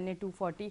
NA240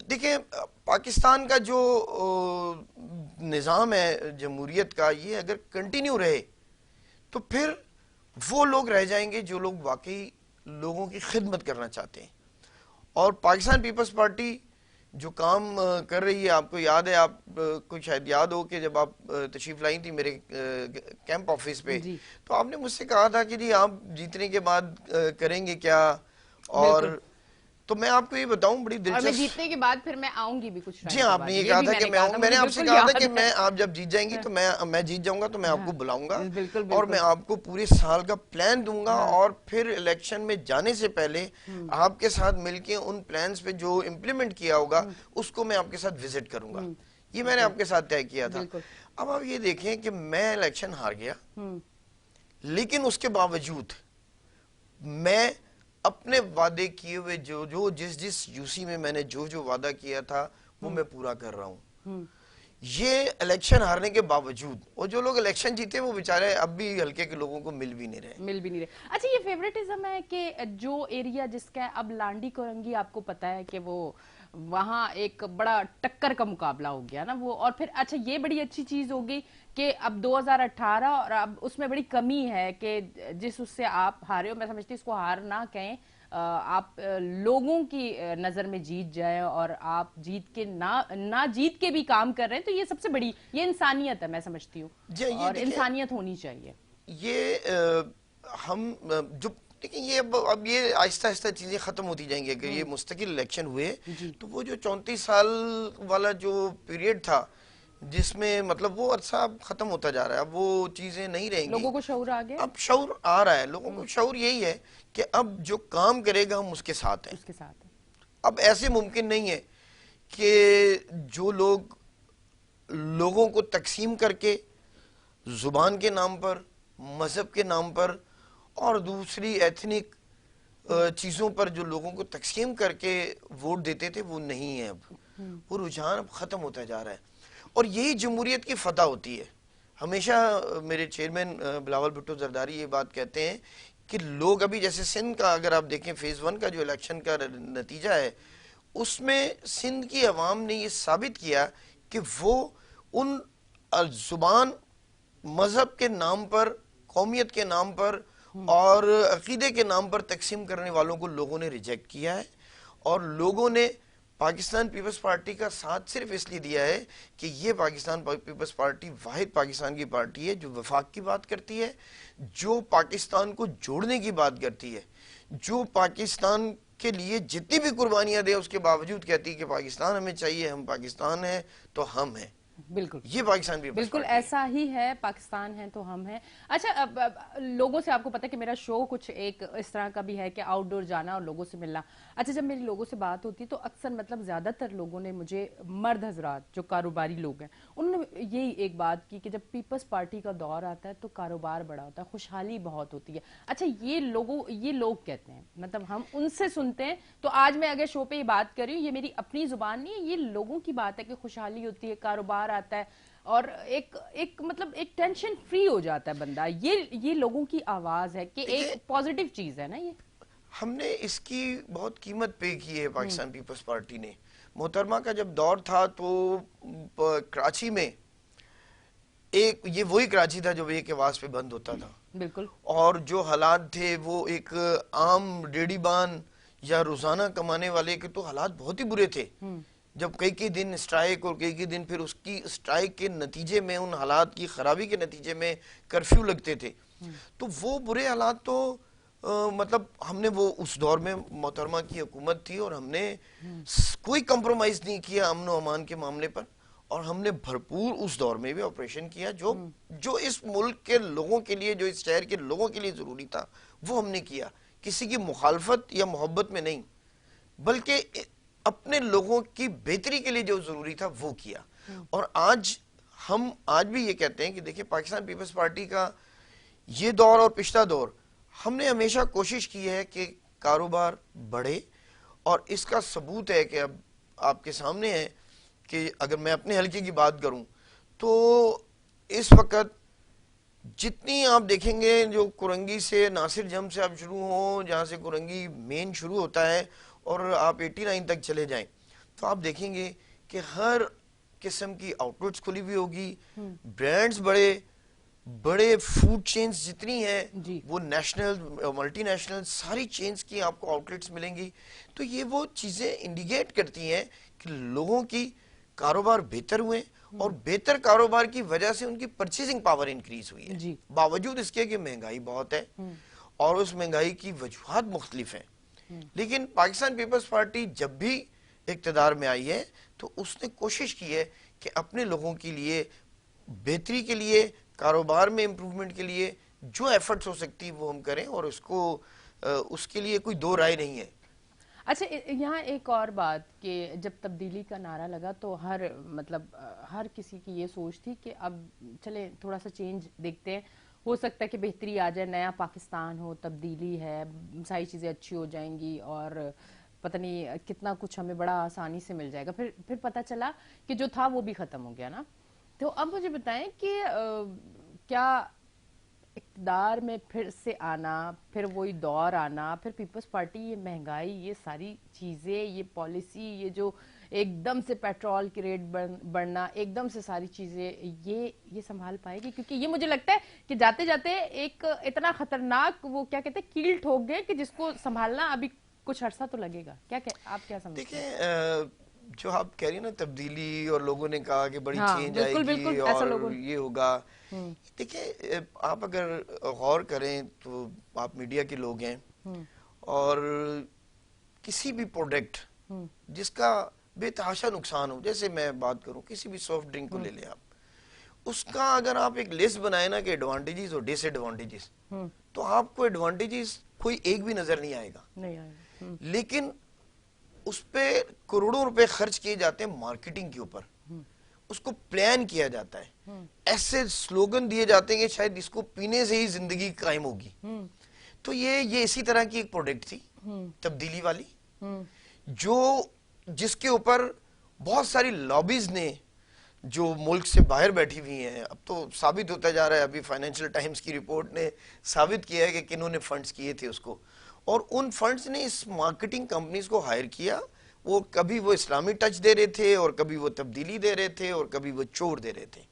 دیکھیں پاکستان کا جو نظام ہے جمہوریت کا، یہ اگر کنٹینیو رہے تو پھر وہ لوگ رہ جائیں گے جو لوگ واقعی لوگوں کی خدمت کرنا چاہتے ہیں. اور پاکستان پیپلز پارٹی جو کام کر رہی ہے، آپ کو یاد ہے، آپ کو شاید یاد ہو کہ جب آپ تشریف لائی تھی میرے کیمپ آفس پہ، جی تو آپ نے مجھ سے کہا تھا کہ جی آپ جیتنے کے بعد کریں گے کیا. اور بالکل. تو میں آپ کو یہ بتاؤں بڑی اور میں دلچسپ. جیتنے کے بعد پھر میں آؤں گی بھی کچھ جی ٹائم کے آپ بعد، نے یہ یہ کہا بھی تھا کہ میں کہا آؤں. تھا، میں نے مجھے آپ سے بالکل کہا تھا یاد کہ ہے. میں آپ جب جیت جائیں گی تو میں جیت جاؤں گا تو میں آپ کو بلاؤں گا بالکل اور میں بالکل. آپ کو پورے سال کا پلان دوں گا، ہاں. اور پھر الیکشن میں جانے سے پہلے آپ کے ساتھ مل کے ان پلانز پہ جو امپلیمنٹ کیا ہوگا اس کو میں آپ کے ساتھ وزٹ کروں گا. یہ میں نے آپ کے ساتھ طے کیا تھا. بالکل. اب آپ یہ دیکھیں کہ میں الیکشن ہار گیا، لیکن اس کے باوجود میں اپنے وعدے کیے ہوئے جس یوسی میں نے جو وعدہ کیا تھا وہ میں پورا کر رہا ہوں. یہ الیکشن ہارنے کے باوجود، اور جو لوگ الیکشن جیتے وہ بیچارے اب بھی ہلکے کے لوگوں کو مل بھی نہیں رہے. اچھا یہ فیوریٹزم ہے کہ جو ایریا جس کا اب لانڈی کرنگی، آپ کو پتا ہے کہ وہ وہاں ایک بڑا ٹکر کا مقابلہ ہو گیا نا وہ. اور پھر اچھا یہ بڑی اچھی چیز ہوگی کہ اب 2018 اور اب اس میں بڑی کمی ہے کہ جس اس سے آپ ہارے ہو، میں سمجھتی اس کو ہار نہ کہیں، آپ لوگوں کی نظر میں جیت جائیں اور آپ جیت کے نہ جیت کے بھی کام کر رہے ہیں، تو یہ سب سے بڑی یہ انسانیت ہے، میں سمجھتی ہوں. یہ اور دیکھیں، انسانیت ہونی چاہیے. یہ ہم جو دیکھیں یہ اب یہ آہستہ آہستہ چیزیں ختم ہوتی جائیں گی. اگر یہ مستقل الیکشن ہوئے تو وہ جو 34 سال والا جو پیریڈ تھا جس میں مطلب وہ عرصہ اب ختم ہوتا جا رہا ہے، اب وہ چیزیں نہیں رہیں گی. لوگوں کو شعور آ گیا، اب شعور آ رہا ہے، لوگوں کو شعور یہی ہے کہ اب جو کام کرے گا ہم اس کے ساتھ ہیں. اس کے ساتھ. اب ایسے ممکن نہیں ہے کہ جو لوگ لوگوں کو تقسیم کر کے زبان کے نام پر، مذہب کے نام پر اور دوسری ایتھنک چیزوں پر جو لوگوں کو تقسیم کر کے ووٹ دیتے تھے وہ نہیں ہے. اب وہ رجحان اب ختم ہوتا جا رہا ہے، اور یہی جمہوریت کی فتح ہوتی ہے. ہمیشہ میرے چیئرمین بلاول بھٹو زرداری یہ بات کہتے ہیں کہ لوگ ابھی جیسے سندھ کا اگر آپ دیکھیں فیز 1 کا جو الیکشن کا نتیجہ ہے، اس میں سندھ کی عوام نے یہ ثابت کیا کہ وہ ان زبان، مذہب کے نام پر، قومیت کے نام پر اور عقیدے کے نام پر تقسیم کرنے والوں کو لوگوں نے ریجیکٹ کیا ہے. اور لوگوں نے پاکستان پیپلز پارٹی کا ساتھ صرف اس لیے دیا ہے کہ یہ پاکستان پیپلز پارٹی واحد پاکستان کی پارٹی ہے جو وفاق کی بات کرتی ہے، جو پاکستان کو جوڑنے کی بات کرتی ہے، جو پاکستان کے لیے جتنی بھی قربانیاں دے اس کے باوجود کہتی ہے کہ پاکستان ہمیں چاہیے، ہم پاکستان ہیں تو ہم ہیں. بالکل یہ پاکستان پیپلز بالکل پارٹی ہے. ایسا ہی ہے، پاکستان ہے تو ہم ہیں. اچھا اب لوگوں سے، آپ کو پتا ہے کہ میرا شو کچھ ایک اس طرح کا بھی ہے کہ آؤٹ ڈور جانا اور لوگوں سے ملنا. اچھا جب میری لوگوں سے بات ہوتی تو اکثر مطلب زیادہ تر لوگوں نے مجھے، مرد حضرات جو کاروباری لوگ ہیں، انہوں نے یہی ایک بات کی کہ جب پیپلز پارٹی کا دور آتا ہے تو کاروبار بڑا ہوتا ہے، خوشحالی بہت ہوتی ہے. اچھا یہ لوگ کہتے ہیں، مطلب ہم ان سے سنتے ہیں. تو آج میں اگر شو پہ یہ بات کر رہی ہوں، یہ میری اپنی زبان نہیں ہے، یہ لوگوں کی بات ہے کہ خوشحالی ہوتی ہے، کاروبار آتا ہے اور ایک مطلب ایک ٹینشن فری ہو جاتا ہے بندہ. یہ لوگوں کی آواز ہے کہ ایک پازیٹیو چیز ہے نا. یہ ہم نے اس کی بہت قیمت پے کی ہے پاکستان پیپلز پارٹی نے. محترمہ کا جب دور تھا تو کراچی میں یہ وہی کراچی تھا جو ایک آواز پہ بند ہوتا تھا. بالکل. اور جو حالات تھے وہ ایک عام ڈیڑھی بان یا روزانہ کمانے والے کے تو حالات بہت ہی برے تھے. جب کئی دن اسٹرائک اور کئی دن پھر اس کی اسٹرائک کے نتیجے میں، ان حالات کی خرابی کے نتیجے میں کرفیو لگتے تھے. تو وہ برے حالات تو مطلب ہم نے وہ اس دور میں محترمہ کی حکومت تھی اور ہم نے کوئی کمپرومائز نہیں کیا امن و امان کے معاملے پر، اور ہم نے بھرپور اس دور میں بھی آپریشن کیا جو اس ملک کے لوگوں کے لیے، جو اس شہر کے لوگوں کے لیے ضروری تھا وہ ہم نے کیا. کسی کی مخالفت یا محبت میں نہیں، بلکہ اپنے لوگوں کی بہتری کے لیے جو ضروری تھا وہ کیا. اور ہم آج بھی یہ کہتے ہیں کہ دیکھیں پاکستان پیپلز پارٹی کا یہ دور اور پچھلا دور، ہم نے ہمیشہ کوشش کی ہے کہ کاروبار بڑھے. اور اس کا ثبوت ہے کہ اب آپ کے سامنے ہے کہ اگر میں اپنے حلقے کی بات کروں تو اس وقت جتنی آپ دیکھیں گے جو کرنگی سے، ناصر جم سے آپ شروع ہوں، جہاں سے کرنگی مین شروع ہوتا ہے اور آپ 89 تک چلے جائیں، تو آپ دیکھیں گے کہ ہر قسم کی آؤٹ لیٹس کھلی ہوئی ہوگی, برانڈز بڑے بڑے, فوڈ چینز جتنی ہیں جی وہ نیشنل ملٹی نیشنل ساری چینز کی آپ کو آؤٹ لیٹس ملیں گی. تو یہ وہ چیزیں انڈیکیٹ کرتی ہیں کہ لوگوں کی کاروبار بہتر ہوئے, اور بہتر کاروبار کی وجہ سے ان کی پرچیزنگ پاور انکریز ہوئی ہے, جی باوجود اس کے کہ مہنگائی بہت ہے اور اس مہنگائی کی وجوہات مختلف ہیں. لیکن پاکستان پیپلز پارٹی جب بھی اقتدار میں آئی ہے تو اس نے کوشش کی ہے کہ اپنے لوگوں کے لیے بہتری کے لیے, کاروبار میں امپروومنٹ کے لیے جو ایفرٹس ہو سکتی وہ ہم کریں, اور اس کے لیے کوئی دو رائے نہیں ہے. اچھا یہاں ایک اور بات کہ جب تبدیلی کا نعرہ لگا تو ہر کسی کی یہ سوچ تھی کہ اب چلیں تھوڑا سا چینج دیکھتے ہیں, ہو سکتا ہے کہ بہتری آ جائے, نیا پاکستان ہو, تبدیلی ہے, ساری چیزیں اچھی ہو جائیں گی اور پتہ نہیں کتنا کچھ ہمیں بڑا آسانی سے مل جائے گا. پھر پتہ چلا کہ جو تھا وہ بھی ختم ہو گیا نا. تو اب مجھے بتائیں کہ کیا اقتدار میں پھر سے آنا, پھر وہی دور آنا, پھر پیپلز پارٹی یہ مہنگائی, یہ ساری چیزیں, یہ پالیسی, یہ جو ایک دم سے پیٹرول کی ریٹ بڑھنا, ایک دم سے ساری چیزیں, یہ سنبھال پائے گی؟ کیونکہ یہ مجھے لگتا ہے کہ جاتے جاتے ایک اتنا خطرناک وہ کیا کہتے ہیں کیل ٹھوک گئے کہ جس کو سنبھالنا ابھی کچھ عرصہ تو لگے گا. آپ کیا سمجھتے ہیں؟ دیکھیں جو آپ کہہ رہی ہیں نا تبدیلی, اور لوگوں نے کہا کہ بڑی ہاں چینج آئے بالکل گی بالکل ایسا اور لوگوں یہ ہوگا. دیکھیں آپ اگر غور کریں تو آپ میڈیا کے لوگ ہیں, اور کسی بھی پروڈکٹ جس کا بے تحاشا نقصان ہو, جیسے میں بات کروں کسی بھی سافٹ ڈرنک کو لے لیں آپ, اس کا اگر آپ ایک لسٹ بنائیں نا کہ ایڈوانٹیجز اور ڈس ایڈوانٹیجز, تو آپ کو ایڈوانٹیجز کوئی ایک بھی نظر نہیں آئے گا. نہیں آئے. لیکن اس پہ کروڑوں روپے خرچ کیے جاتے ہیں مارکیٹنگ کے اوپر, اس کو پلان کیا جاتا ہے, ایسے سلوگن دیے جاتے ہیں کہ شاید اس کو پینے سے ہی زندگی قائم ہوگی. تو یہ اسی طرح کی ایک پروڈکٹ تھی تبدیلی والی, جس کے اوپر بہت ساری لابیز نے جو ملک سے باہر بیٹھی ہوئی ہیں, اب تو ثابت ہوتا جا رہا ہے, ابھی فائنینشل ٹائمز کی رپورٹ نے ثابت کیا ہے کہ کنہوں نے فنڈز کیے تھے اس کو, اور ان فنڈز نے اس مارکیٹنگ کمپنیز کو ہائر کیا. وہ کبھی وہ اسلامی ٹچ دے رہے تھے, اور کبھی وہ تبدیلی دے رہے تھے, اور کبھی وہ چور دے رہے تھے.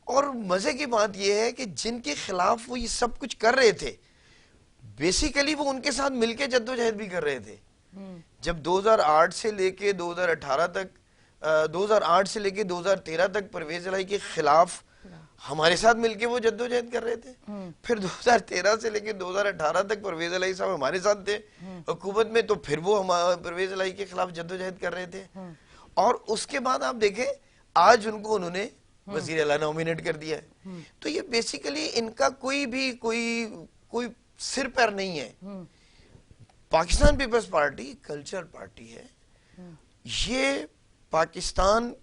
اور مزے کی بات یہ ہے کہ جن کے خلاف وہ یہ سب کچھ کر رہے تھے, بیسیکلی وہ ان کے ساتھ مل کے جدوجہد بھی کر رہے تھے. جب 2008 سے لے کے 2018 تک 2008 سے لے کے 2013 تک پرویز الہی کے خلاف ہمارے ساتھ مل کے وہ جدوجہد کر رہے تھے, پھر 2013 سے لے کے 2018 تک پرویز الہی صاحب ہمارے ساتھ تھے حکومت میں, تو پھر وہ پرویز الہی کے خلاف جدوجہد کر رہے تھے. اور اس کے بعد آپ دیکھیں آج ان کو انہوں نے وزیر اعلیٰ نومینیٹ کر دیا ہے. تو یہ بیسیکلی ان کا کوئی سر پیر نہیں ہے. Pakistan Peoples Party culture party ہے, یہ پاکستان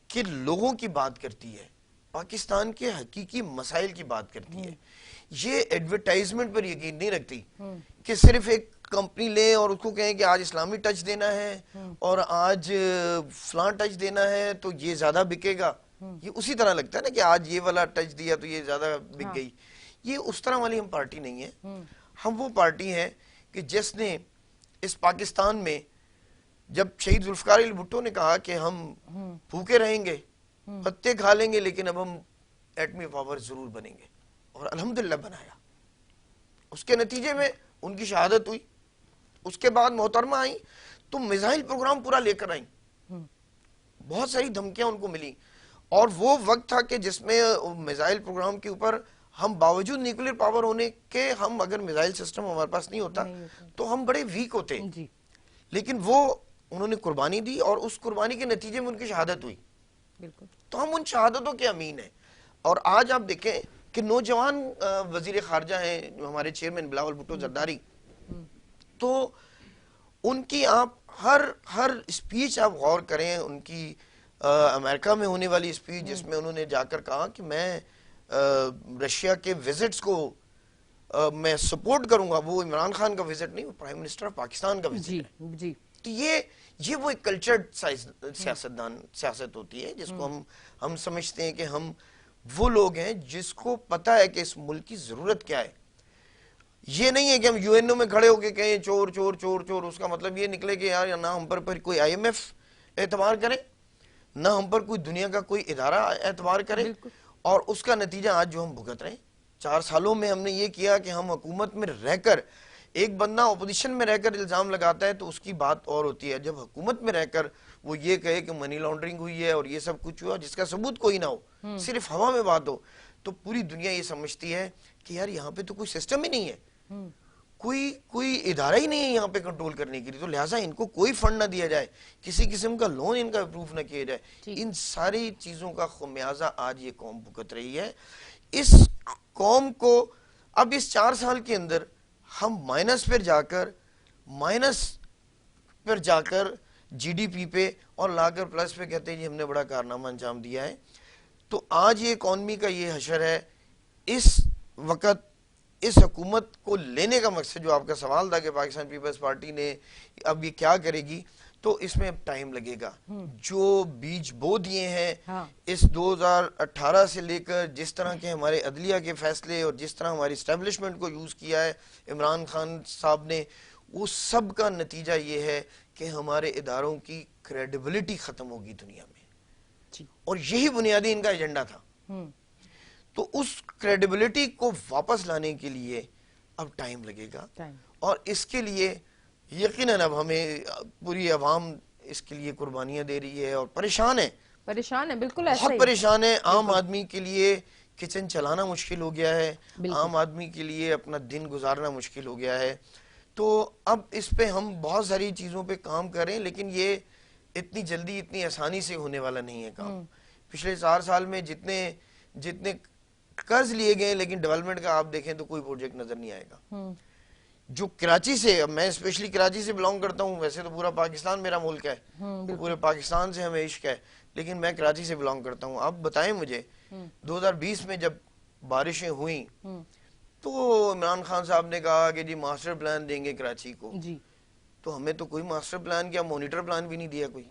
کے لوگوں کی بات کرتی ہے, پاکستان کے حقیقی مسائل کی بات کرتی ہے. یہ ایڈورٹائزمنٹ پر یقین نہیں رکھتی کہ صرف ایک کمپنی لیں اور اس کو کہیں کہ آج اسلامی ٹچ دینا ہے اور آج فلاں ٹچ دینا ہے تو یہ زیادہ بکے گا. یہ اسی طرح لگتا ہے نا کہ آج یہ والا ٹچ دیا تو یہ زیادہ بک گئی. یہ اس طرح والی ہم پارٹی نہیں ہے. ہم وہ پارٹی ہیں کہ جس نے اس پاکستان میں, جب شہید ذوالفقار علی بھٹو نے کہا کہ ہم بھوکے رہیں گے, پتے کھا لیں گے, لیکن اب ہم ایٹمی پاور ضرور بنیں گے, اور الحمدللہ بنایا. اس کے نتیجے میں ان کی شہادت ہوئی. اس کے بعد محترمہ آئیں تو میزائل پروگرام پورا لے کر آئیں, بہت ساری دھمکیاں ان کو ملی, اور وہ وقت تھا کہ جس میں میزائل پروگرام کے اوپر ہم باوجود نیوکلیر پاور ہونے کے, ہم اگر میزائل سسٹم ہمارے پاس نہیں ہوتا تو ہم بڑے ویک ہوتے. لیکن وہ انہوں نے قربانی دی, اور اس قربانی کے نتیجے میں ان کی شہادت ہوئی. تو ہم ان شہادتوں کے امین ہیں. اور آج آپ دیکھیں کہ نوجوان وزیر خارجہ ہیں ہمارے چیئرمین بلاول بھٹو زرداری, تو ان کی آپ ہر اسپیچ آپ غور کریں, ان کی امریکہ میں ہونے والی اسپیچ جس میں انہوں نے جا کر کہا کہ میں رشیا کے وزٹس کو میں سپورٹ کروں گا, وہ عمران خان کا وزٹ نہیں, وہ پرائم منسٹر آف پاکستان کا وزٹ ہے. تو یہ وہ ایک کلچرڈ سیاست ہوتی ہے جس کو ہم سمجھتے ہیں کہ ہم وہ لوگ ہیں جس کو پتا ہے کہ اس ملک کی ضرورت کیا ہے. یہ نہیں ہے کہ ہم یو این او میں کھڑے ہو کے کہیں چور چور چور چور, اس کا مطلب یہ نکلے کہ یار نہ ہم پر کوئی آئی ایم ایف اعتبار کریں نہ ہم پر کوئی دنیا کا کوئی ادارہ اعتبار کرے, اور اس کا نتیجہ آج جو ہم بھگت رہے ہیں. 4 سالوں میں ہم نے یہ کیا کہ ہم حکومت میں رہ کر, ایک بندہ اپوزیشن میں رہ کر الزام لگاتا ہے تو اس کی بات اور ہوتی ہے, جب حکومت میں رہ کر وہ یہ کہے کہ منی لانڈرنگ ہوئی ہے اور یہ سب کچھ ہوا جس کا ثبوت کوئی نہ ہو, صرف ہوا میں بات ہو, تو پوری دنیا یہ سمجھتی ہے کہ یار یہاں پہ تو کوئی سسٹم ہی نہیں ہے, کوئی ادارہ ہی نہیں ہے یہاں پہ کنٹرول کرنے کے لیے, تو لہٰذا ان کو کوئی فنڈ نہ دیا جائے, کسی قسم کا لون ان کا اپروف نہ کیا جائے. ان ساری چیزوں کا خمیازہ آج یہ قوم بھگت رہی ہے. اس قوم کو اب اس 4 سال کے اندر ہم مائنس پر جا کر جی ڈی پی پہ اور لا کر پلس پہ کہتے ہیں جی ہم نے بڑا کارنامہ انجام دیا ہے. تو آج یہ اکانومی کا یہ حشر ہے. اس وقت اس حکومت کو لینے کا مقصد جو آپ کا سوال تھا کہ پاکستان پیپلز پارٹی نے اب یہ کیا کرے گی, تو اس میں اب ٹائم لگے گا. جو بیج بو دیے ہیں اس 2018 سے لے کر, جس طرح کے ہمارے عدلیہ کے فیصلے اور جس طرح ہماری اسٹیبلشمنٹ کو یوز کیا ہے عمران خان صاحب نے, وہ سب کا نتیجہ یہ ہے کہ ہمارے اداروں کی کریڈیبلٹی ختم ہوگی دنیا میں, اور یہی بنیادی ان کا ایجنڈا تھا. تو اس کریڈیبلٹی کو واپس لانے کے لیے اب ٹائم لگے گا, اور اس کے لیے یقیناً اب ہمیں پوری عوام اس کے لیے قربانیاں دے رہی ہے اور پریشان ہے, بالکل بہت پریشان ہے. عام آدمی کے لیے کچن چلانا مشکل ہو گیا ہے, عام آدمی کے لیے اپنا دن گزارنا مشکل ہو گیا ہے. تو اب اس پہ ہم بہت ساری چیزوں پہ کام کریں, لیکن یہ اتنی جلدی اتنی آسانی سے ہونے والا نہیں ہے کام. پچھلے 4 سال میں جتنے قرض لیے گئے, لیکن ڈیولپمنٹ کا آپ دیکھیں تو کوئی پروجیکٹ نظر نہیں آئے گا. جو کراچی سے, اب میں اسپیشلی کراچی سے بلانگ کرتا ہوں, ویسے تو پورا پاکستان میرا ملک ہے, پورے پاکستان سے ہمیں عشق ہے, لیکن میں کراچی سے بلانگ کرتا ہوں. آپ بتائیں مجھے 2020 میں جب بارشیں ہوئیں تو عمران خان صاحب نے کہا کہ جی ماسٹر پلان دیں گے کراچی کو, تو ہمیں تو کوئی ماسٹر پلان کیا مانیٹر پلان بھی نہیں دیا کوئی.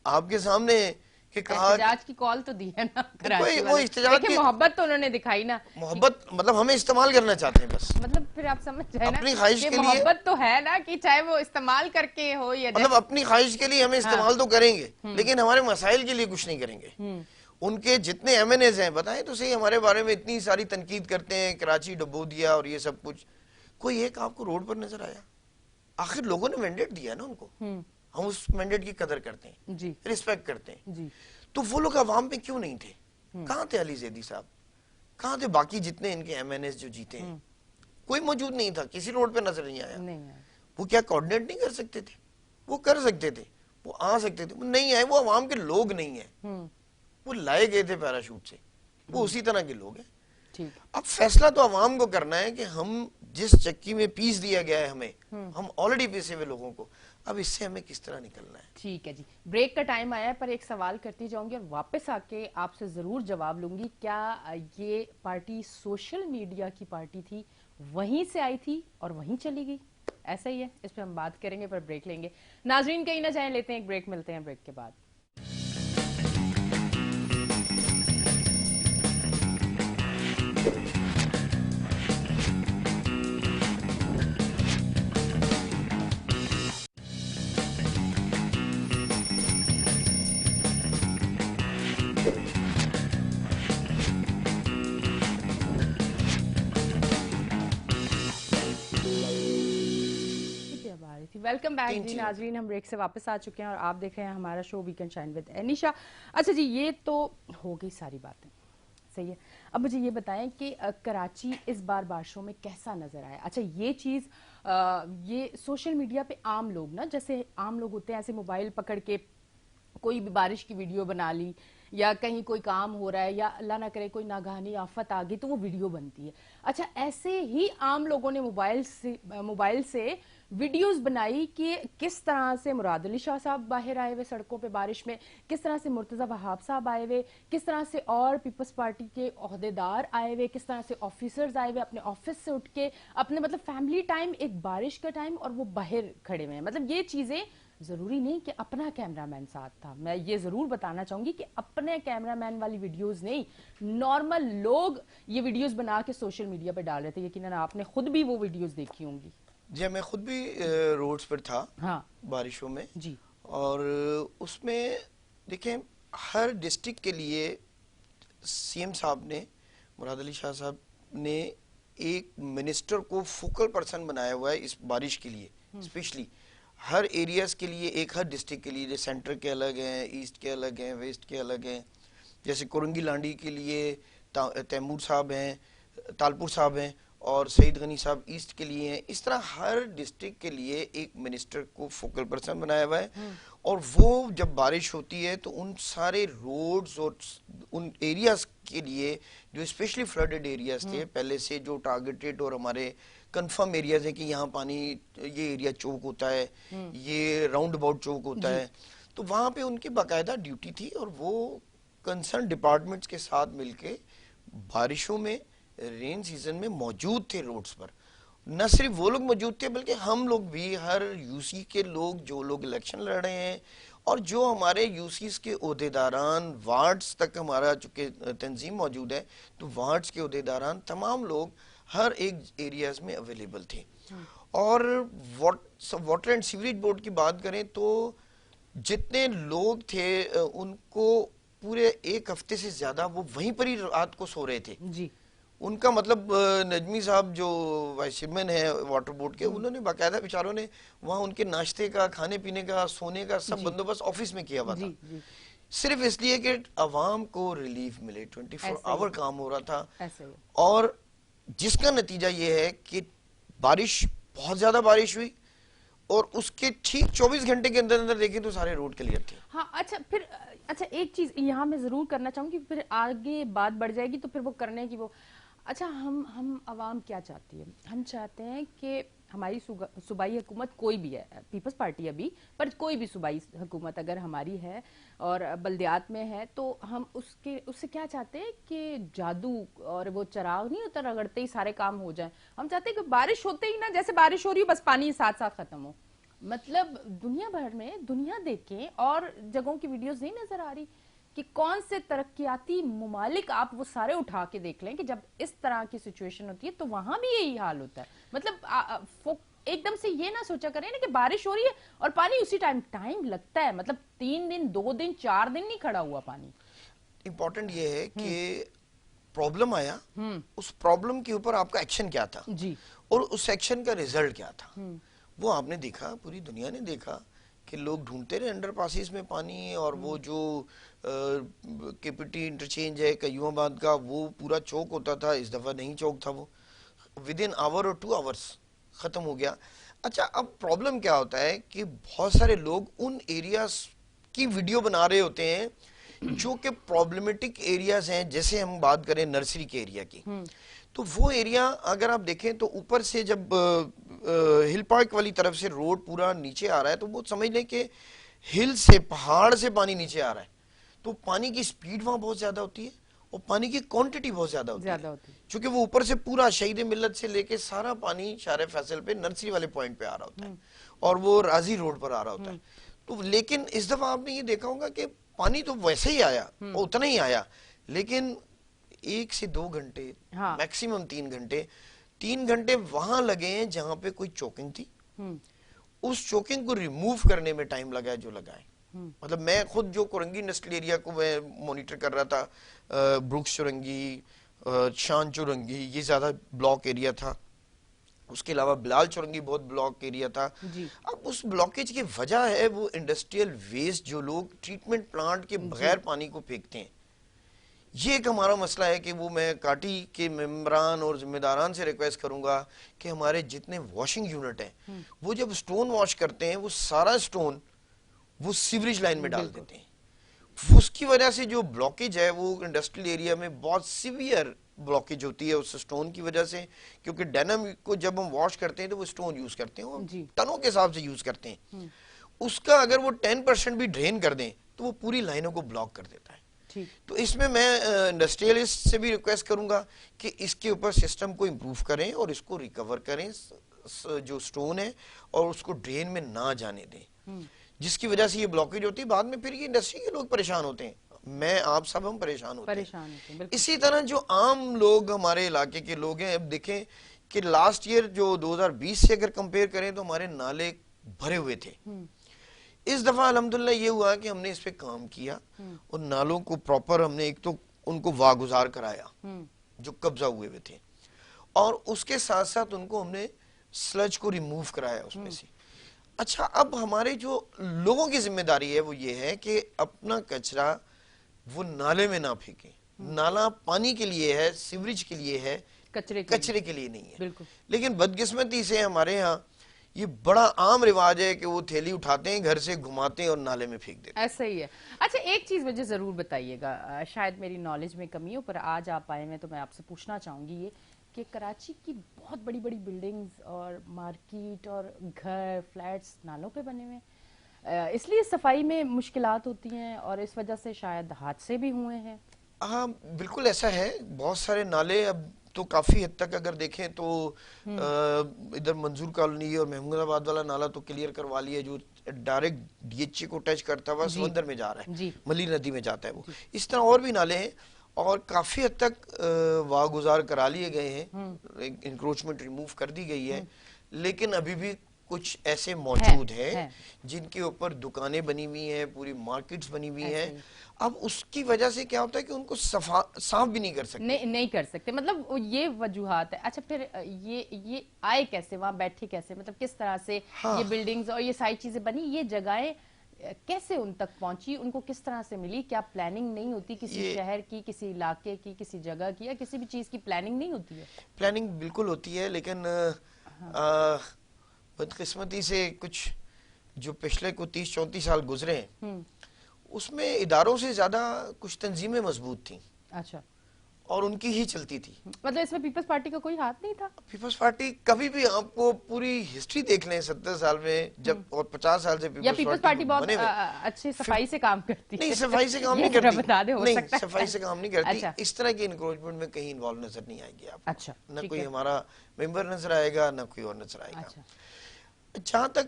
آپ کے سامنے کہ کہا احتجاج کی کال تو دی ہے نا کراچی وہ احتجاج کی محبت تو انہوں نے دکھائی نا, محبت مطلب ہمیں استعمال کرنا چاہتے ہیں بس, مطلب پھر آپ سمجھ جائیں نا اپنی خواہش کہ کے لیے, محبت تو ہے نا کہ چاہے وہ استعمال کر کے ہو یا مطلب اپنی خواہش کے لیے ہمیں استعمال تو کریں گے, لیکن ہمارے مسائل کے لیے کچھ نہیں کریں گے. ان کے جتنے ایم این ایز ہیں, بتائیں تو صحیح, ہمارے بارے میں اتنی ساری تنقید کرتے ہیں, کراچی ڈبو دیا اور یہ سب کچھ, کوئی ایک آپ کو روڈ پر نظر آیا؟ آخر لوگوں نے مینڈیٹ دیا نا ان کو, ہم اس مینڈیٹ کی قدر کرتے ہیں, ریسپیکٹ کرتے ہیں. تو وہ لوگ عوام میں کیوں نہیں تھے؟ کہاں تھے علی زیدی صاحب, کہاں تھے باقی جتنے ان کے ایم این ایز جو جیتے ہیں؟ کوئی موجود نہیں تھا, کسی روڈ پہ نظر نہیں آیا. وہ کیا کوارڈینیٹ نہیں کر سکتے تھے؟ وہ کر سکتے تھے, وہ آ سکتے تھے, وہ نہیں آئے. وہ عوام کے لوگ نہیں ہیں, وہ لائے گئے تھے پیراشوٹ سے, وہ اسی طرح کے لوگ ہیں. اب فیصلہ تو عوام کو کرنا ہے کہ ہم جس چکی میں پیس دیا گیا ہے ہمیں, ہم آلریڈی پیسے ہوئے لوگوں کو, اب اس سے ہمیں کس طرح نکلنا ہے. ٹھیک ہے جی, بریک کا ٹائم آیا ہے, پر ایک سوال کرتی جاؤں گی اور واپس آ کے آپ سے ضرور جواب لوں گی. کیا یہ پارٹی سوشل میڈیا کی پارٹی تھی, وہیں سے آئی تھی اور وہیں چلی گئی؟ ایسا ہی ہے, اس پہ ہم بات کریں گے, پر بریک لیں گے. ناظرین کہیں نہ جائیں, لیتے ہیں ایک بریک, ملتے ہیں بریک کے بعد. ویلکم بیک جی ناظرین, ہم بریک سے واپس آ چکے ہیں اور آپ دیکھ رہے ہیں ہمارا شو ویکنڈ شائن ود انیشا. اچھا جی, یہ تو ہو گئی ساری باتیں, صحیح ہے. اب مجھے یہ بتائیں کہ کراچی اس بار بارشوں میں کیسا نظر آیا؟ اچھا یہ چیز یہ سوشل میڈیا پہ عام لوگ نا, جیسے عام لوگ ہوتے ہیں ایسے موبائل پکڑ کے کوئی بھی بارش کی ویڈیو بنا لی, یا کہیں کوئی کام ہو رہا ہے, یا اللہ نہ کرے کوئی ناگہانی آفت آ گئی تو وہ ویڈیو بنتی ہے. اچھا ایسے ہی عام لوگوں نے موبائل سے ویڈیوز بنائی کہ کس طرح سے مراد علی شاہ صاحب باہر آئے ہوئے سڑکوں پہ بارش میں, کس طرح سے مرتضی وہاب صاحب آئے ہوئے, کس طرح سے اور پیپلز پارٹی کے عہدیدار آئے ہوئے, کس طرح سے آفیسرز آئے ہوئے اپنے آفس سے اٹھ کے, اپنے مطلب فیملی ٹائم, ایک بارش کا ٹائم, اور وہ باہر کھڑے ہوئے ہیں. مطلب یہ چیزیں ضروری نہیں کہ اپنا کیمرہ مین ساتھ تھا. میں یہ ضرور بتانا چاہوں گی کہ اپنے کیمرہ مین والی ویڈیوز نہیں, نارمل لوگ یہ ویڈیوز بنا کے سوشل میڈیا پہ ڈال رہے تھے. یقیناً آپ نے خود بھی وہ ویڈیوز دیکھی ہوں گی. جی میں خود بھی روڈز پر تھا بارشوں میں, اور اس میں دیکھیں ہر ڈسٹرکٹ کے لیے سی ایم صاحب نے, مراد علی شاہ صاحب نے ایک منسٹر کو فوکل پرسن بنایا ہوا ہے اس بارش کے لیے, اسپیشلی ہر ایریاز کے لیے, ایک ہر ڈسٹرکٹ کے لیے. سینٹر کے الگ ہیں, ایسٹ کے الگ ہیں, ویسٹ کے الگ ہیں. جیسے کورنگی لانڈی کے لیے تیمور صاحب ہیں, تالپور صاحب ہیں, اور سعید غنی صاحب ایسٹ کے لیے ہیں. اس طرح ہر ڈسٹرکٹ کے لیے ایک منسٹر کو فوکل پرسن بنایا ہوا ہے, اور وہ جب بارش ہوتی ہے تو ان سارے روڈز اور ان ایریاز کے لیے جو اسپیشلی فلڈڈ ایریاز تھے پہلے سے, جو ٹارگیٹڈ اور ہمارے کنفرم ایریاز ہیں کہ یہاں پانی, یہ ایریا چوک ہوتا ہے, یہ راؤنڈ اباؤٹ چوک ہوتا ہے, تو وہاں پہ ان کی باقاعدہ ڈیوٹی تھی, اور وہ کنسرن ڈپارٹمنٹس کے ساتھ مل کے بارشوں میں, رین سیزن میں موجود تھے روڈز پر. نہ صرف وہ لوگ موجود تھے بلکہ ہم لوگ بھی, ہر یو سی کے لوگ جو لوگ الیکشن لڑ رہے ہیں, اور جو ہمارے یو سیز کے عہدیداران, وارڈز تک ہمارا چونکہ تنظیم موجود ہے تو وارڈز کے عہدیداران تمام لوگ ہر ایک ایریاز میں اویلیبل تھے. اور واٹر اینڈ سیوریج بورڈ کی بات کریں تو جتنے لوگ تھے ان کو پورے ایک ہفتے سے زیادہ وہ وہیں پر ہی رات کو سو رہے تھے. ان کا مطلب نجمی صاحب جو وائس چیئرمین ہیں واٹر بورڈ کے, انہوں نے باقاعدہ بیچاروں نے وہاں ان کے ناشتے کا, کھانے پینے کا, سونے کا سب بندوبست آفس میں کیا ہوا تھا, صرف اس لیے کہ عوام کو ریلیف ملے. 24 آور کام ہو رہا تھا, اور جس کا نتیجہ یہ ہے کہ بارش, بہت زیادہ بارش ہوئی, اور اس کے ٹھیک 24 گھنٹے کے اندر اندر دیکھیں تو سارے روڈ کلیئر تھے. ہاں اچھا ایک چیز یہاں میں ضرور کرنا چاہوں گی, پھر آگے بات بڑھ جائے گی تو پھر وہ کرنے کی وہ. اچھا ہم عوام کیا چاہتی ہے؟ ہم چاہتے ہیں کہ ہماری صوبائی حکومت کوئی بھی ہے, پیپلز پارٹی ابھی, پر کوئی بھی صوبائی حکومت اگر ہماری ہے اور بلدیات میں ہے تو ہم اس سے کیا چاہتے ہیں کہ جادو اور وہ چراغ نہیں ہوتا رگڑتے ہی سارے کام ہو جائیں. ہم چاہتے ہیں کہ بارش ہوتے ہی نا, جیسے بارش ہو رہی ہو بس پانی ساتھ ساتھ ختم ہو. مطلب دنیا بھر میں, دنیا دیکھیں اور جگہوں کی ویڈیوز نہیں نظر آ رہی کہ کون سے ترقیاتی ممالک آپ وہ سارے اٹھا کے دیکھ لیں کہ جب اس طرح کی سچویشن ہوتی ہے تو وہاں بھی یہی حال ہوتا ہے. مطلب ایک دم سے یہ نہ سوچا کریں نا کہ بارش ہو رہی ہے اور پانی اسی ٹائم لگتا ہے, مطلب 3 دن 2 دن 4 دن نہیں کھڑا ہوا پانی. امپورٹنٹ یہ ہے کہ پرابلم آیا, اس پرابلم کے اوپر آپ کا ایکشن کیا تھا, اور اس ایکشن کا ریزلٹ کیا تھا, وہ آپ نے دیکھا, پوری دنیا نے دیکھا کہ لوگ ڈھونڈتے رہے انڈر پاسز میں پانی, اور وہ جو کیپٹی انٹرچینج ہے قیوم آباد کا, وہ پورا چوک ہوتا تھا, اس دفعہ نہیں چوک تھا, وہ ودن آور اور 2 آورز ختم ہو گیا. اچھا اب پرابلم کیا ہوتا ہے کہ بہت سارے لوگ ان ایریاز کی ویڈیو بنا رہے ہوتے ہیں جو کہ پرابلمٹک ایریاز ہیں. جیسے ہم بات کریں نرسری کے ایریا کی, تو وہ ایریا اگر آپ دیکھیں تو اوپر سے جب ہل پارک والی طرف سے روڈ پورا نیچے آ رہا ہے تو وہ سمجھ لیں کہ ہل سے, پہاڑ سے پانی نیچے آ رہا ہے, تو پانی کی سپیڈ وہاں بہت زیادہ ہوتی ہے اور پانی کی کوانٹٹی بہت زیادہ ہوتی ہے, چونکہ وہ اوپر سے پورا شہید ملت سے لے کے سارا پانی شارع فیصل پہ نرسری والے پوائنٹ پہ آ رہا ہوتا ہے, اور وہ راضی روڈ پر آ رہا ہوتا ہے. تو لیکن اس دفعہ آپ نے یہ دیکھا ہوگا کہ پانی تو ویسے ہی آیا, اتنا ہی آیا, لیکن 1 سے 2 گھنٹے, میکسیمم 3 گھنٹے وہاں لگے ہیں جہاں پہ کوئی چوکنگ تھی. اس چوکنگ کو ریموو کرنے میں ٹائم لگا ہے جو لگا ہے. مطلب میں خود جو کورنگی انڈسٹریل ایریا کو میں مانیٹر کر رہا تھا, بروکس چورنگی, شان چورنگی, یہ زیادہ بلاک ایریا تھا. اس کے علاوہ بلال چورنگی بہت بلاک ایریا تھا. اب اس بلاکیج کی وجہ ہے وہ انڈسٹریل ویسٹ جو لوگ ٹریٹمنٹ پلانٹ کے بغیر پانی کو پھینکتے ہیں. یہ ایک ہمارا مسئلہ ہے کہ وہ میں کاٹی کے ممبران اور ذمہ داران سے ریکویسٹ کروں گا کہ ہمارے جتنے واشنگ یونٹ ہیں وہ جب سٹون واش کرتے ہیں وہ سارا سٹون وہ سیوریج لائن میں ڈال دیتے ہیں. اس کی وجہ سے جو بلاکیج ہے وہ انڈسٹریل ایریا میں بہت سیویئر بلاکیج ہوتی ہے اس سٹون کی وجہ سے, کیونکہ ڈینم کو جب ہم واش کرتے ہیں تو وہ سٹون یوز کرتے ہیں, ٹنوں کے حساب سے یوز کرتے ہیں. اس کا اگر وہ 10% بھی ڈرین کر دیں تو وہ پوری لائنوں کو بلاک کر دیتا ہے. تو اس میں انڈسٹریلسٹ سے بھی ریکویسٹ کروں گا کہ اس کے اوپر سسٹم کو امپروو کریں اور اس کو ریکور کریں جو سٹون ہے, اور اس کو ڈرین میں نہ جانے دیں, جس کی وجہ سے یہ بلاکیج ہوتی ہے. بعد میں پھر یہ انڈسٹری کے لوگ پریشان ہوتے ہیں, میں آپ سب ہم پریشان ہوتے ہیں. اسی طرح جو عام لوگ ہمارے علاقے کے لوگ ہیں, اب دیکھیں کہ لاسٹ ایئر جو 2020 سے اگر کمپیئر کریں تو ہمارے نالے بھرے ہوئے تھے. اس دفعہ الحمدللہ یہ ہوا کہ ہم نے اس پہ کام کیا اور نالوں کو پراپر ہم نے ایک تو ان کو واگزار کرایا جو قبضہ ہوئے تھے، اور اس کے ساتھ ساتھ ان کو ہم نے سلج کو ریموو کرایا اس میں سے. اچھا، اب ہمارے جو لوگوں کی ذمہ داری ہے وہ یہ ہے کہ اپنا کچرا وہ نالے میں نہ پھینکیں. نالا پانی کے لیے ہے، سیوریج کے لیے ہے، کچرے کے لیے نہیں ہے. لیکن بدقسمتی سے ہمارے ہاں یہ بڑا عام رواج ہے کہ وہ تھیلی اٹھاتے ہیں، گھر سے گھماتے ہیں اور نالے میں پھینک دیتے ہیں. ایسا ہی ہے. اچھا، ایک چیز مجھے ضرور بتائیے گا، شاید میری نالج میں کمی ہو، پر آج آپ آئے ہیں تو میں آپ سے پوچھنا چاہوں گی یہ کہ کراچی کی بہت بڑی بڑی بلڈنگز اور مارکیٹ اور گھر فلیٹس نالوں پہ بنے ہوئے ہیں، اس لیے صفائی میں مشکلات ہوتی ہیں اور اس وجہ سے شاید حادثے بھی ہوئے ہیں. ہاں بالکل ایسا ہے. بہت سارے نالے اب تو کافی حد تک اگر دیکھیں تو ادھر منظور کالونی اور محمود آباد والا نالا تو کلیئر کروا لیا، جو ڈائریکٹ ڈی ایچ اے کو ٹچ کرتا ہوا سمندر میں جا رہا ہے، ملی ندی میں جاتا ہے وہ. اس طرح اور بھی نالے ہیں اور کافی حد تک واگزار کرا لیے گئے ہیں، انکروچمنٹ ریموو کر دی گئی ہے. لیکن ابھی بھی کچھ ایسے موجود ہیں جن کے اوپر دکانیں بنی ہوئی ہیں، پوری مارکیٹس بنی ہوئی ہیں. اب اس کی وجہ سے کیا ہوتا ہے کہ ان کو صاف بھی نہیں کر سکتے. مطلب یہ وجوہات ہے. اچھا، پھر یہ آئے کیسے، وہاں بیٹھے کیسے، مطلب کس طرح سے یہ بلڈنگز اور یہ ساری چیزیں بنی، یہ جگہیں کیسے ان تک پہنچی، ان کو کس طرح سے ملی؟ کیا پلاننگ نہیں ہوتی کسی شہر کی، کسی علاقے کی، کسی جگہ کی، یا کسی بھی چیز کی پلاننگ نہیں ہوتی ہے؟ پلاننگ بالکل ہوتی ہے، لیکن بدقسمتی سے کچھ جو پچھلے کو 30-34 سال گزرے ہیں اس میں اداروں سے زیادہ کچھ تنظیمیں مضبوط تھیں. اچھا. اور ان کی ہی چلتی تھی. مطلب اس میں پیپلز پارٹی کا کوئی ہاتھ نہیں تھا؟ پیپلز پارٹی کبھی بھی، آپ کو پوری ہسٹری دیکھ لیں 70 سال میں جب اور 50 سال سے پیپلز پارٹی بہت اچھی صفائی سے کام کرتی ہے. نہیں، صفائی سے کام نہیں کرتی. نہیں، صفائی سے کام نہیں کرتی. اس طرح کی انکروچمنٹ میں کہیں انوالو نظر نہیں آئے گی آپ کو. اچھا. نہ کوئی ہمارا ممبر نظر آئے گا، نہ کوئی اور نظر آئے گا. جہاں تک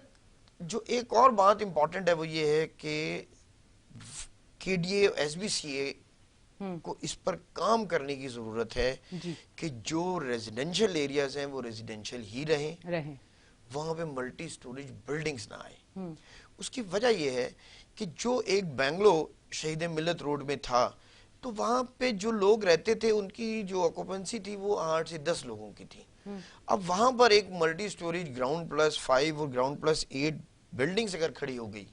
جو ایک اور بات امپورٹنٹ ہے وہ یہ ہے کہ K D A, S B C A کو اس پر کام کرنے کی ضرورت ہے کہ جو ریزیڈینشل ایریاز ہیں وہ ریزیڈینشل ہی رہیں، وہاں پہ ملٹی سٹوریج بلڈنگز نہ آئیں. اس کی وجہ یہ ہے کہ جو ایک بینگلو شہید ملت روڈ میں تھا تو وہاں پہ جو لوگ رہتے تھے ان کی جو آکوپنسی تھی وہ 8 سے 10 لوگوں کی تھی. اب وہاں پر ایک ملٹی سٹوریج گراؤنڈ پلس 5 اور گراؤنڈ پلس 8 بلڈنگز اگر کھڑی ہو گئی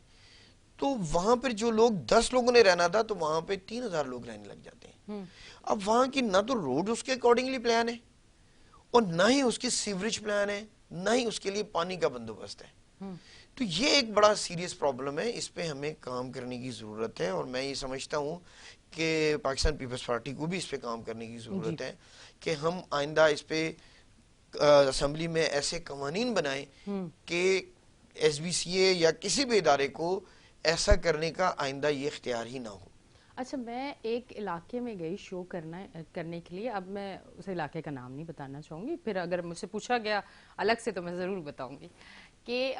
تو وہاں پر جو لوگ 10 لوگوں نے رہنا تھا تو وہاں پہ 3000 لوگ رہنے لگ جاتے ہیں. اب وہاں کی نہ تو روڈ اس کے اکارڈنگلی پلان ہے اور نہ ہی اس کی سیوریج پلان ہے، نہ ہی اس کے لیے پانی کا بندوبست ہے. تو یہ ایک بڑا سیریس پرابلم ہے، اس پہ ہمیں کام کرنے کی ضرورت ہے. اور میں یہ سمجھتا ہوں کہ پاکستان پیپلز پارٹی کو بھی اس پہ کام کرنے کی ضرورت ہے کہ ہم آئندہ اس پہ اسمبلی میں ایسے قوانین بنائیں کہ ایس بی سی اے یا کسی بھی ادارے کو ایسا کرنے کا آئندہ یہ اختیار ہی نہ ہو. اچھا، میں ایک علاقے میں گئی شو کرنے کے لیے. اب میں اس علاقے کا نام نہیں بتانا چاہوں گی، پھر اگر مجھ سے پوچھا گیا الگ سے تو میں ضرور بتاؤں گی کہ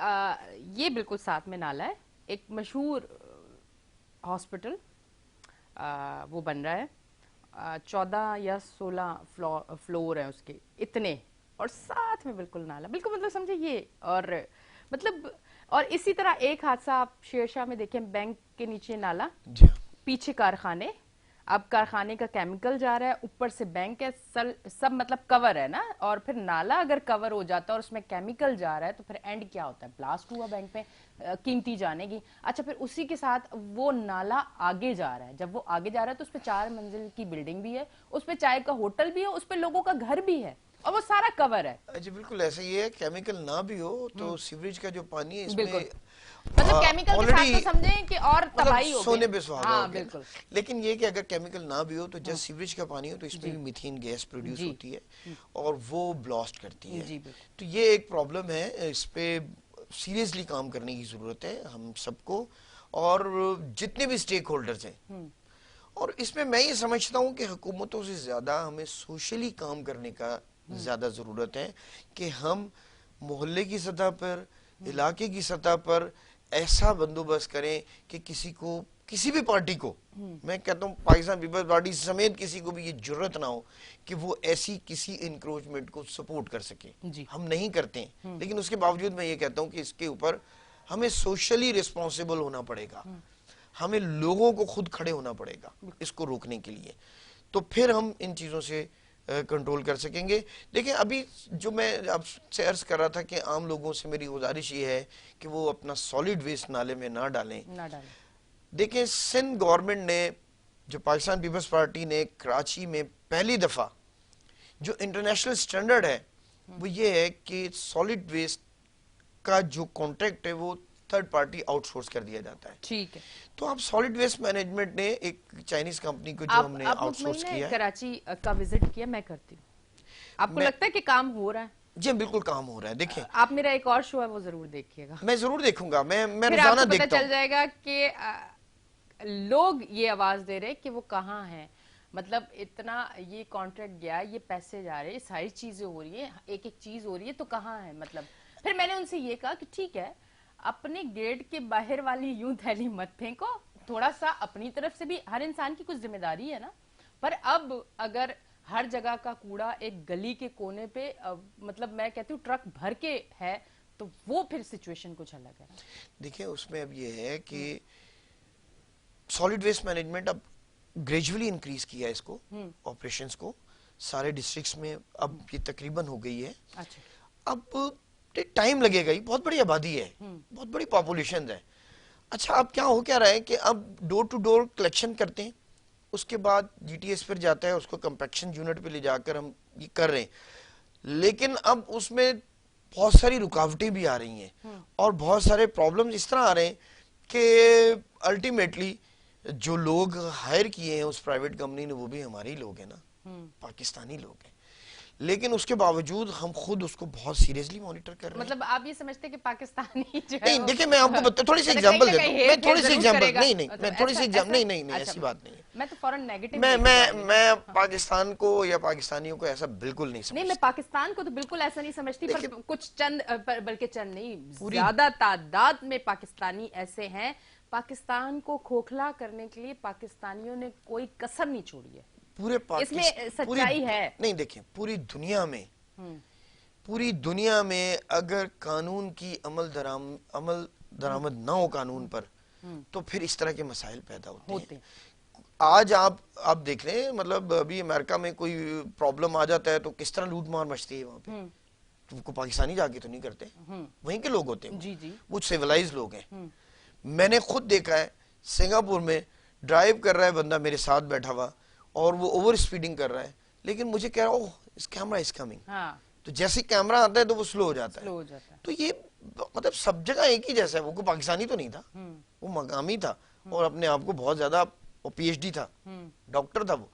یہ بالکل ساتھ میں نالا ہے. ایک مشہور ہاسپٹل وہ بن رہا ہے، 14 یا 16 فلور ہیں اس کے اتنے، اور ساتھ میں بالکل نالا، بالکل مطلب سمجھے یہ. اور مطلب اور اسی طرح ایک حادثہ آپ شیر شاہ میں دیکھیں، بینک کے نیچے نالا، پیچھے کارخانے. اب کارخانے کا کیمیکل جا رہا ہے، اوپر سے بینک ہے، سب مطلب کور ہے نا. اور پھر نالا اگر کور ہو جاتا ہے اور اس میں کیمیکل جا رہا ہے تو پھر اینڈ کیا ہوتا ہے؟ بلاسٹ ہوا بینک پہ، قیمتی جانے گی. اچھا، پھر اسی کے ساتھ وہ نالا آگے جا رہا ہے. جب وہ آگے جا رہا ہے تو اس پہ 4 منزل کی بلڈنگ بھی ہے، اس پہ چائے کا ہوٹل بھی ہے، اس پہ لوگوں کا گھر بھی ہے، اور وہ سارا کور ہے. جی بالکل ایسا ہی ہے. کیمیکل نہ بھی ہو تو سیوریج کا جو پانی ہے اس میں مطلب کیمیکل کے ساتھ تو سمجھیں کہ اور تباہی ہو سونے پہ سہاگا ہو گیا. بالکل. لیکن یہ کہ اگر کیمیکل نہ بھی ہو تو جب سیوریج کا پانی ہو تو اس میں بھی میتھین گیس پروڈیوس ہوتی ہے اور وہ بلاسٹ کرتی ہے. تو یہ ایک پرابلم ہے، اس پہ سیریسلی کام کرنے کی ضرورت ہے ہم سب کو اور جتنے بھی سٹیک ہولڈرز ہیں. اور اس میں یہ سمجھتا ہوں کہ حکومتوں سے زیادہ ہمیں سوشلی کام کرنے کا زیادہ ضرورت ہے کہ ہم محلے کی سطح پر، علاقے کی سطح پر ایسا بندوبست کریں کہ کسی بھی پارٹی کو، میں کہتا ہوں پاکستان پیپلز پارٹی سمیت کسی کو بھی یہ جرت نہ ہو کہ وہ ایسی کسی انکروچمنٹ کو سپورٹ کر سکے. ہم نہیں کرتے ہیں، لیکن اس کے باوجود میں یہ کہتا ہوں کہ اس کے اوپر ہمیں سوشلی ریسپانسیبل ہونا پڑے گا, ہمیں لوگوں کو خود کھڑے ہونا پڑے گا اس کو روکنے کے لیے, تو پھر ہم ان چیزوں سے کنٹرول کر سکیں گے. دیکھیں ابھی جو میں اب سے عرض کر رہا تھا کہ عام لوگوں سے میری گزارش یہ ہے کہ وہ اپنا سالڈ ویسٹ نالے میں نہ ڈالیں. دیکھیں سندھ گورنمنٹ نے, جو پاکستان پیپلز پارٹی نے کراچی میں پہلی دفعہ جو انٹرنیشنل سٹینڈرڈ ہے وہ یہ ہے کہ سالڈ ویسٹ کا جو کانٹریکٹ ہے وہ تھرڈ پارٹی آؤٹ سورس کر دیا جاتا ہے. ٹھیک ہے, تو اب سالڈ ویسٹ مینجمنٹ نے ایک چائنیز کمپنی کو جو ہم نے آؤٹ سورس کیا ہے. کراچی کا وزٹ کیا, میں کرتی ہوں, آپ کو لگتا ہے کہ کام ہو رہا ہے؟ جی بالکل کام ہو رہا ہے. دیکھیں آپ میرا ایک اور شو ہے وہ ضرور دیکھیے گا. میں ضرور دیکھوں گا, میں پھر روزانہ آپ کو دیکھتا پتہ ہوں. چل جائے گا کہ لوگ یہ آواز دے رہے کہ وہ کہاں ہیں, مطلب اتنا یہ کانٹریکٹ گیا, یہ پیسے جا رہے, ساری چیزیں ہو رہی ہیں, ایک ایک چیز ہو رہی ہے, تو کہاں ہے مطلب. پھر میں نے ان سے یہ کہا کہ ٹھیک ہے اپنے گیٹ کے باہر والی یوں تھیلی مت پھینکو, تھوڑا سا اپنی طرف سے بھی, ہر انسان کی کچھ ذمہ داری ہے نا. پر اب اگر ہر جگہ کا کوڑا ایک گلی کے کونے پہ مطلب میں کہتی ہوں ٹرک بھر کے ہے, تو وہ پھر سچویشن کچھ الگ ہے. دیکھیں اس میں اب یہ ہے کہ سالڈ ویسٹ مینجمنٹ اب گریجولی انکریز کیا ہے اس کو, آپریشنز کو سارے ڈسٹرکٹس میں اب یہ تقریباً ہو گئی ہے. اب ٹائم لگے گا, یہ بہت بڑی آبادی ہے, بہت بڑی پاپولیشن ہے. اچھا اب کیا ہو کیا رہا ہے کہ اب ڈور ٹو ڈور کلیکشن کرتے ہیں, اس کے بعد جی ٹی ایس پر جاتا ہے, اس کو کمپیکشن یونٹ پہ لے جا کر ہم یہ کر رہے ہیں. لیکن اب اس میں بہت ساری رکاوٹیں بھی آ رہی ہیں اور بہت سارے پرابلمز اس طرح آ رہے ہیں کہ الٹیمیٹلی جو لوگ ہائر کیے ہیں اس پرائیویٹ کمپنی نے وہ بھی ہمارے ہی لوگ ہیں نا, پاکستانی لوگ ہیں. لیکن اس کے باوجود ہم خود اس کو بہت سیریسلی مانیٹر کر رہے ہیں. مطلب آپ یہ سمجھتے کہ پاکستانی جو ہے, نہیں دیکھیں میں آپ کو تھوڑی سی ایگزامپل دیتا ہوں, میں تھوڑی سی ایگزامپل, نہیں تھوڑی سی ایگزامپل, نہیں ایسی بات نہیں ہے. میں تو فوراً نیگیٹو, میں پاکستان کو یا پاکستانیوں کو ایسا بالکل نہیں سمجھتا. نہیں, میں پاکستان کو تو بالکل ایسا نہیں سمجھتی, پر کچھ چند, بلکہ چند نہیں, زیادہ تعداد میں پاکستانی ایسے ہیں. پاکستان کو کھوکھلا کرنے کے لیے پاکستانیوں نے کوئی کسر نہیں چھوڑی ہے. پورے اس میں سچائی ہے. نہیں دیکھیں پوری دنیا میں اگر قانون کی عمل درآمد نہ ہو قانون پر, تو پھر اس طرح کے مسائل پیدا ہوتے ہیں. آج آپ دیکھ لیں, مطلب ابھی امریکہ میں کوئی پرابلم آ جاتا ہے تو کس طرح لوٹ مار مچتی ہے وہاں پہ. تو پاکستانی جا کے تو نہیں کرتے, وہیں کے لوگ ہوتے ہیں, وہ سیولائز لوگ ہیں. میں نے خود دیکھا ہے سنگاپور میں ڈرائیو کر رہا ہے بندہ میرے ساتھ بیٹھا ہوا, اور وہ اوور اسپیڈنگ کر رہا ہے, لیکن مجھے کہہ رہا, اوہ اس کیمرہ از کمنگ, تو جیسے کیمرہ آتا ہے تو وہ سلو ہو جاتا ہے. تو یہ مطلب سب جگہ ایک ہی جیسا ہے. وہ کوئی پاکستانی تو نہیں تھا, وہ مقامی تھا اور اپنے آپ کو بہت زیادہ, وہ پی ایچ ڈی تھا, ڈاکٹر تھا وہ,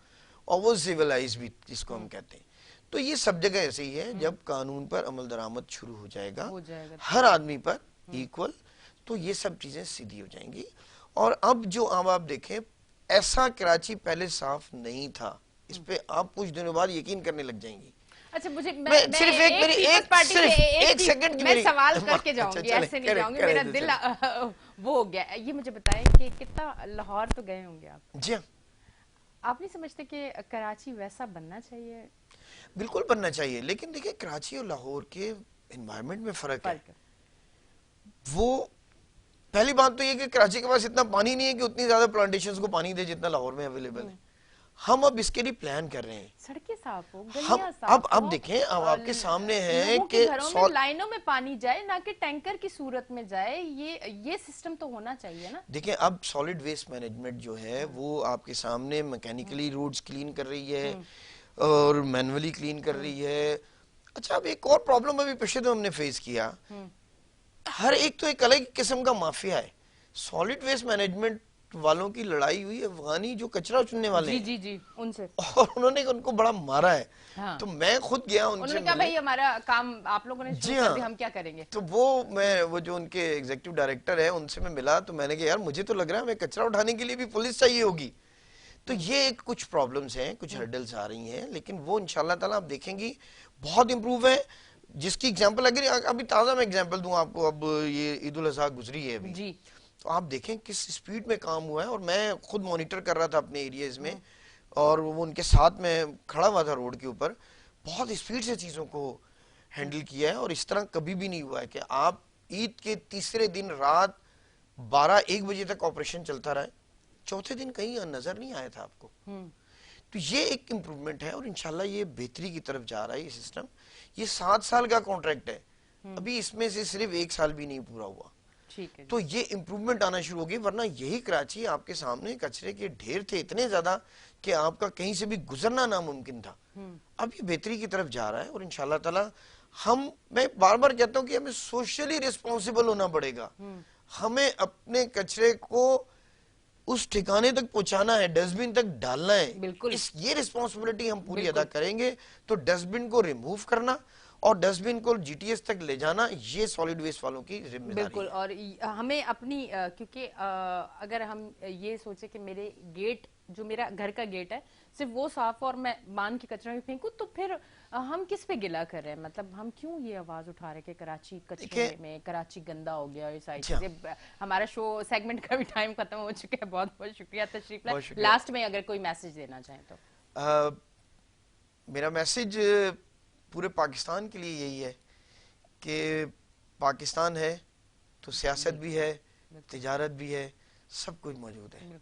اور وہ سیولائز بھی جس کو ہم کہتے ہیں. تو یہ سب جگہ ایسے ہی ہے. جب قانون پر عمل درآمد شروع ہو جائے گا ہر آدمی پر ایکول, تو یہ سب چیزیں سیدھی ہو جائیں گی. اور اب جو آپ دیکھیں, ایسا کراچی پہلے صاف نہیں تھا, اس پہ آپ کچھ دنوں بعد یقین کرنے لگ جائیں گی. اچھا مجھے صرف ایک سیکنڈ میں سوال کر کے جاؤں گی, ایسے نہیں جاؤں گی, میرا دل وہ ہو گیا. یہ مجھے بتائیں کہ کتنا لاہور تو گئے ہوں گے آپ. جی ہاں, آپ نہیں سمجھتے کہ کراچی ویسا بننا چاہیے؟ بالکل بننا چاہیے, لیکن دیکھیں کراچی اور لاہور کے انوائرمنٹ میں فرق ہے. وہ پہلی بات تو یہ کہ کراچی کے پاس اتنا پانی نہیں ہے کہ اتنی زیادہ پلانٹیشنز کو پانی دے جتنا لاہور میں اویلیبل ہے. ہم اب اس کے لیے پلان کر رہے ہیں. سڑکیں صاف ہو, گلیاں صاف ہو, اب دیکھیں, اب آپ کے سامنے ہے کہ گھروں میں لائنوں میں پانی جائے, نہ کہ ٹینکر کی صورت میں جائے. یہ سسٹم تو ہونا چاہیے نا. دیکھیں اب سالڈ ویسٹ مینجمنٹ جو ہے وہ آپ کے سامنے میکینیکلی روڈز کلین کر رہی ہے اور مینولی کلین کر رہی ہے. اچھا اب ایک اور پرابلم ابھی پچھلے دن ہم نے فیس کیا, ہر ایک تو ایک الگ قسم کا مافیا ہے. سالڈ ویسٹ مینجمنٹ والوں کی لڑائی ہوئی افغانی جو کچرا چننے والے ہیں, جی ان سے, اور انہوں نے ان کو بڑا مارا ہے. تو میں خود گیا ان سے, انہوں نے کہا بھائی ہمارا کام آپ لوگوں نے شروع کر دیا, ہم کیا کریں گے. تو وہ جو ان کے ایگزیکٹو ڈائریکٹر ہے, ان سے میں ملا, تو میں نے کہا یار مجھے تو لگ رہا ہے ہمیں کچرا اٹھانے کے لیے بھی پولیس چاہیے ہوگی. تو یہ کچھ پرابلمز ہیں, کچھ ہرڈلز آ رہی ہیں, لیکن وہ انشاءاللہ تعالیٰ آپ دیکھیں گی بہت امپروو ہے. جس کی ایگزامپل اگر ابھی تازہ میں ایگزامپل دوں آپ کو, اب یہ عید الاضحیٰ گزری ہے ابھی, تو آپ دیکھیں کس سپیڈ میں کام ہوا ہے. اور میں خود مانیٹر کر رہا تھا اپنے ایریاز میں, اور وہ ان کے ساتھ میں کھڑا ہوا تھا روڈ کے اوپر, بہت سپیڈ سے چیزوں کو ہینڈل کیا ہے. اور اس طرح کبھی بھی نہیں ہوا ہے کہ آپ عید کے تیسرے دن رات 12-1 بجے تک آپریشن چلتا رہا ہے, چوتھے دن کہیں نظر نہیں آیا تھا آپ کو. تو یہ ایک امپروومنٹ ہے اور انشاءاللہ یہ بہتری کی طرف جا رہا ہے یہ سسٹم. یہ 7 سال کا کانٹریکٹ ہے, ابھی اس میں سے صرف 1 سال بھی نہیں پورا ہوا. تو یہ امپروومنٹ آنا شروع ہو گئی, ورنہ یہی کراچی آپ کے سامنے کچرے کے ڈھیر تھے اتنے زیادہ کہ آپ کا کہیں سے بھی گزرنا ناممکن تھا. اب یہ بہتری کی طرف جا رہا ہے اور انشاءاللہ تعالی میں بار بار کہتا ہوں کہ ہمیں سوشلی ریسپانسیبل ہونا پڑے گا. ہمیں اپنے کچرے کو اس ٹھکانے تک پہنچانا ہے, ڈسٹ بن تک ڈالنا ہے. یہ ریسپانسبلٹی ہم پوری ادا کریں گے تو ڈسٹ بن کو ریموو کرنا اور ڈسٹ بن کو جی ٹی ایس تک لے جانا یہ سالڈ ویسٹ والوں کی ذمہ داری ہے. بالکل, اور ہمیں اپنی کیونکہ اگر ہم یہ سوچیں کہ میرے گیٹ جو میرا گھر کا گیٹ ہے صرف وہ صاف اور میں مان کے کچرا میں پھینکوں تو پھر ہم کس پہ گلا کر رہے ہیں؟ مطلب ہم کیوں یہ آواز اٹھا رہے کہ کراچی کچرے میں, کراچی گندا ہو گیا, اور ساری چیزیں. ہمارا شو سیگمنٹ کا بھی ٹائم ختم ہو چکا ہے. بہت بہت شکریہ تشریف لائے. لاسٹ میں اگر کوئی میسج دینا چاہیں تو. میرا میسج پورے پاکستان کے لیے یہی ہے کہ پاکستان ہے تو سیاست بھی ہے, تجارت بھی ہے, سب کچھ موجود ہے.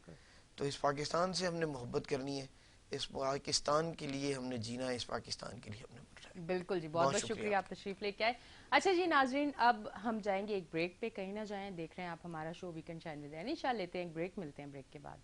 تو اس پاکستان سے ہم نے محبت کرنی ہے, اس پاکستان کے لیے ہم نے جینا ہے, اس پاکستان کے لیے ہم نے مرنا ہے. بالکل جی, بہت بہت شکریہ آپ تشریف لے کے آئے. اچھا جی ناظرین, اب ہم جائیں گے ایک بریک پہ, کہیں نہ جائیں, دیکھ رہے ہیں آپ ہمارا شو ویکنڈ شائن ود انیشا. لیتے ہیں ایک بریک, ملتے ہیں بریک کے بعد.